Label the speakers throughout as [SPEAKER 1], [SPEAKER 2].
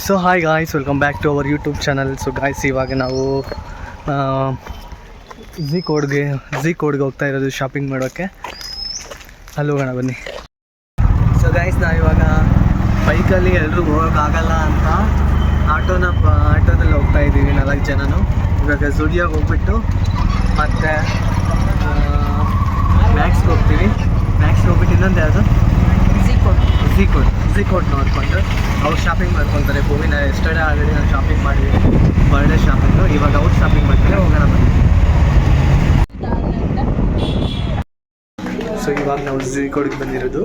[SPEAKER 1] So hi guys, welcome back to our YouTube channel. So guys, ಇವಾಗ ನಾವು Zee ಕೋಡ್ಗೆ ಹೋಗ್ತಾ ಇರೋದು ಶಾಪಿಂಗ್ ಮಾಡೋಕ್ಕೆ. ಅಲ್ಲಿ ಹೋಗೋಣ ಬನ್ನಿ. ಸೊ ಗಾಯ್ಸ್, ನಾವಿವಾಗ ಬೈಕಲ್ಲಿ ಎಲ್ಲರೂ ಹೋಗೋಕ್ಕಾಗಲ್ಲ ಅಂತ ಆಟೋದಲ್ಲಿ ಹೋಗ್ತಾ ಇದ್ದೀವಿ, 4 ಜನನು. ಇವಾಗ ಝುಡಿಯೋಗೆ ಹೋಗ್ಬಿಟ್ಟು ಮತ್ತು ಮ್ಯಾಕ್ಸ್ಗೆ ಹೋಗ್ತೀವಿ. ಮ್ಯಾಕ್ಸ್ಗೆ ಹೋಗ್ಬಿಟ್ಟು ಇನ್ನೊಂದು ಯಾವುದು ಝೀ ಕೋಡ್ ನೋಡ್ಕೊಂಡು ಅವ್ರು ಶಾಪಿಂಗ್ ಮಾಡ್ಕೊತಾರೆ. ಭೂಮಿನ ಎಸ್ಟರ್ಡೇ ಆಲ್ರೆಡಿ ನಾನು ಶಾಪಿಂಗ್ ಮಾಡಿದ್ದೀನಿ, ಬರ್ಡೇ ಶಾಪಿಂಗು. ಇವಾಗ ಅವ್ರು ಶಾಪಿಂಗ್ ಮಾಡ್ತಾರೆ, ಹೋಗೋಣ ಬನ್ನಿ. ಸೊ ಇವಾಗ ನಾವು ಝೀ ಕೋಡ್ಗೆ ಬಂದಿರೋದು.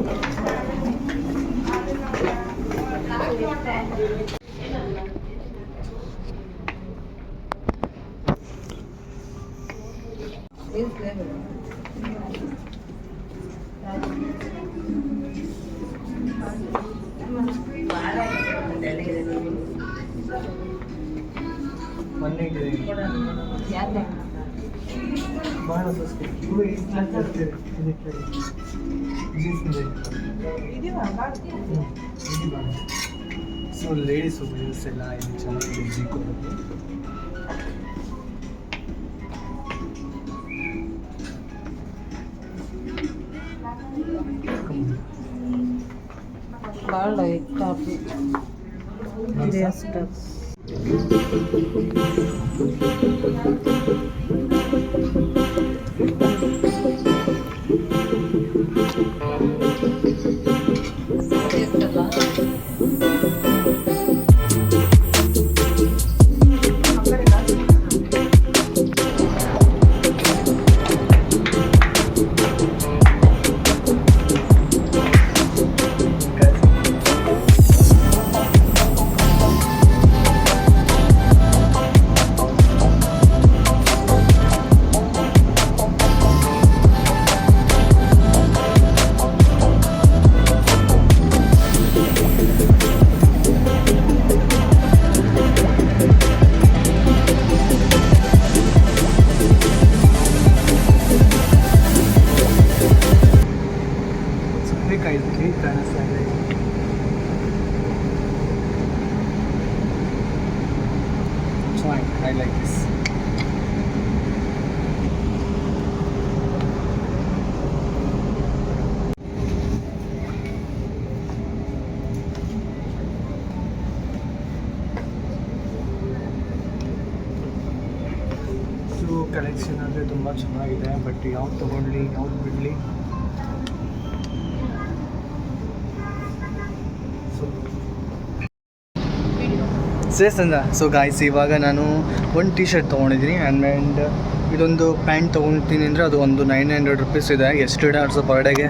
[SPEAKER 1] ಸೊ ಲೇಡೀಸ್ ವುಮೆನ್ಸ್ ಎಲ್ಲ ಇಲ್ಲಿ ಚೆನ್ನಾಗಿದೆ ಝೀ ಕೋಡಲ್ಲಿ.
[SPEAKER 2] ಭಾಳ ಟಾಪ್ ಇದೆ ಅಷ್ಟು. I like this. So collection ಅಂದರೆ ತುಂಬ ಚೆನ್ನಾಗಿದೆ, ಬಟ್ ಯಾವ್ದು ತೊಗೊಳ್ಳಿ ಯಾವ್ದು ಬಿಡಲಿ. ಸೊ ಗಾಯ್ಸ್, ಇವಾಗ ನಾನು ಒಂದು ಟೀ ಶರ್ಟ್ ತೊಗೊಂಡಿದ್ದೀನಿ ಆ್ಯಂಡ್ ಇದೊಂದು ಪ್ಯಾಂಟ್ ತೊಗೊಳ್ತೀನಿ ಅಂದರೆ ಅದು ಒಂದು 900 rupees ಇದೆ. ಎಸ್ಟರ್ಡೇ ಆಲ್ಸೋ ಬರ್ಡೇಗೆ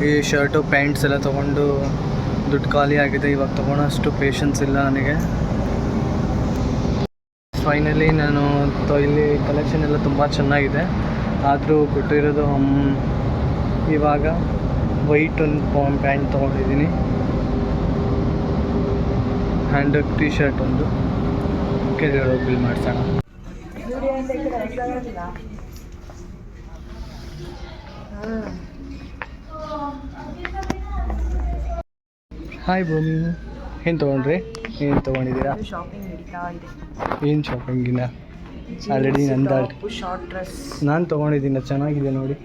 [SPEAKER 2] ಈ ಶರ್ಟು ಪ್ಯಾಂಟ್ಸ್ ಎಲ್ಲ ತೊಗೊಂಡು ದುಡ್ಡು ಖಾಲಿ ಆಗಿದೆ. ಇವಾಗ ತೊಗೊಳೋಷ್ಟು ಪೇಷನ್ಸ್ ಇಲ್ಲ ನನಗೆ. ಫೈನಲಿ ನಾನು ಇಲ್ಲಿ ಕಲೆಕ್ಷನ್ ಎಲ್ಲ ತುಂಬ ಚೆನ್ನಾಗಿದೆ, ಆದರೂ ಕೊಟ್ಟಿರೋದು ಇವಾಗ ವೈಟ್ ಒಂದು ಪ್ಯಾಂಟ್ ತೊಗೊಂಡಿದ್ದೀನಿ ಆ್ಯಂಡ್ ಟೀ ಶರ್ಟ್ ಒಂದು ಕೆಳಗಡೆ ಬಿಲ್ ಮಾಡಿಸೋಣ. ಹಾಯ್ ಭೂಮಿ, ಏನು ತೊಗೊಂಡ್ರಿ? ಏನು ತೊಗೊಂಡಿದ್ದೀರಾ? ಏನು ಶಾಪಿಂಗಿನ? ಆಲ್ರೆಡಿ ಶಾರ್ಟ್ ಡ್ರೆಸ್
[SPEAKER 1] ನಾನು ತೊಗೊಂಡಿದ್ದೀನಿ, ಚೆನ್ನಾಗಿದೆ ನೋಡಿ.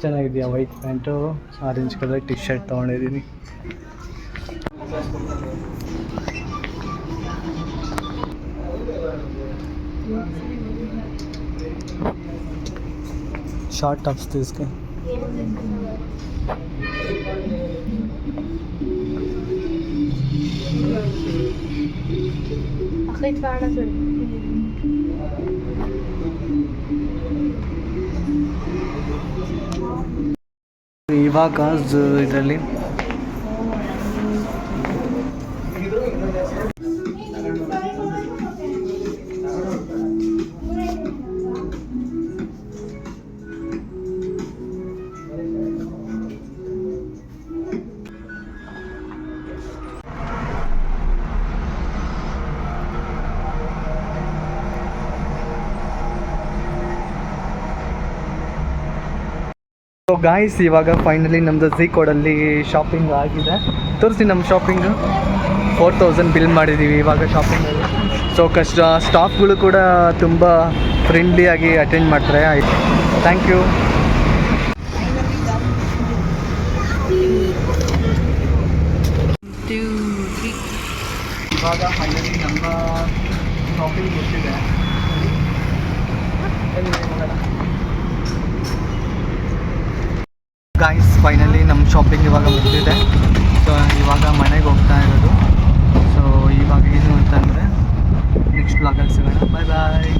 [SPEAKER 1] ಚೆನ್ನಾಗಿದೆಯಾ? White pant, orange colour T shirt ತೊಗೊಂಡಿದ್ದೀನಿ. ಶಾರ್ಟ್ ಟಾಪ್ಸ್ తీసుకే ಇವಾಗ ಇದರಲ್ಲಿ ಸೊ ಗಾಯ್ಸ್, ಇವಾಗ ಫೈನಲಿ ನಮ್ಮದು ಝೀ ಕೋಡಲ್ಲಿ ಶಾಪಿಂಗ್ ಆಗಿದೆ. ತೋರಿಸಿ ನಮ್ಮ ಶಾಪಿಂಗು. 4000 ಬಿಲ್ ಮಾಡಿದ್ದೀವಿ ಇವಾಗ ಶಾಪಿಂಗಲ್ಲಿ. ಸೊ ಸ್ಟಾಫ್ಗಳು ಕೂಡ ತುಂಬ ಫ್ರೆಂಡ್ಲಿಯಾಗಿ ಅಟೆಂಡ್ ಮಾಡ್ತಾರೆ. ಆಯಿತು, ಥ್ಯಾಂಕ್ ಯು. ಇವಾಗ ಫೈನಲಿ ನಮ್ಮ ಶಾಪಿಂಗ್ ಮುಗಿದಿದೆ. ಗಾಯ್ಸ್, ಫೈನಲಿ ನಮ್ಮ ಶಾಪಿಂಗ್ ಇವಾಗ ಮುಗಿದಿದೆ. ಸೊ ಇವಾಗ ಮನೆಗೆ ಹೋಗ್ತಾ ಇರೋದು. ಸೊ ಇವಾಗ ಏನು ಅಂತಂದರೆ ನೆಕ್ಸ್ಟ್ ಬ್ಲಾಗಲ್ಲಿ ಸಿಗೋಣ. ಬಾಯ್ ಬಾಯ್.